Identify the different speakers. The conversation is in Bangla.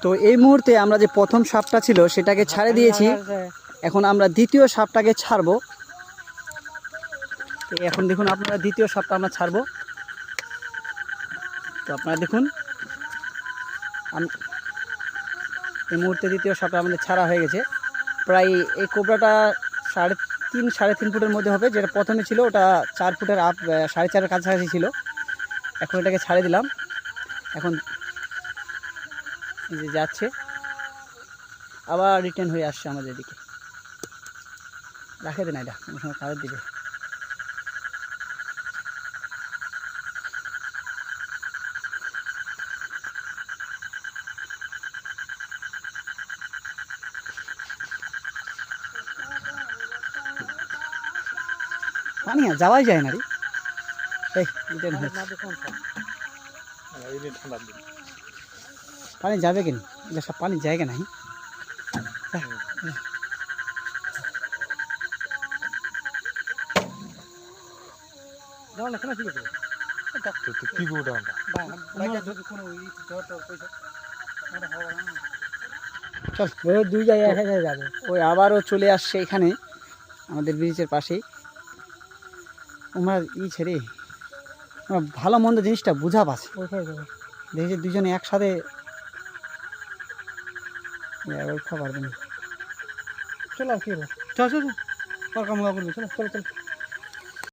Speaker 1: তো এই মুহূর্তে আমরা যে প্রথম সাপটা ছিল সেটাকে ছাড়ে দিয়েছি। এখন আমরা দ্বিতীয় সাপটাকে ছাড়বো। এখন দেখুন আপনারা, দ্বিতীয় সাপটা আমরা ছাড়বো। তো আপনারা দেখুন, এই মুহূর্তে দ্বিতীয় সাপটা আমাদের ছাড়া হয়ে গেছে। প্রায় এই কোবরাটা 3.5 ফুটের মধ্যে হবে। যেটা প্রথমে ছিল ওটা 4 ফুটের 4.5 কাছাকাছি ছিল। এখন এটাকে ছাড়ে দিলাম। এখন যে যাচ্ছে, আবার রিটার্ন হয়ে আসছে আমাদের দিকে। রাখে দেন, এটা কোনো সময় কাজের দিবে। পানি আর যাওয়াই যায় না রে। এই রিটার্ন হচ্ছে। পানি যাবে কেন? এটা সব পানির জায়গা নাই। চল, 2 জায়গায় যাবে। ওই আবারও চলে আসছে এখানে আমাদের ব্রিজের পাশেই। আমরা ছেড়ে আমরা ভালো মন্দ জিনিসটা বুঝা পাচ্ছি। দেখছি দুজনে একসাথে উঠতে পারবে না। চলো আর কি, চল চল চল, কাম করবি, চলো চলো চলো।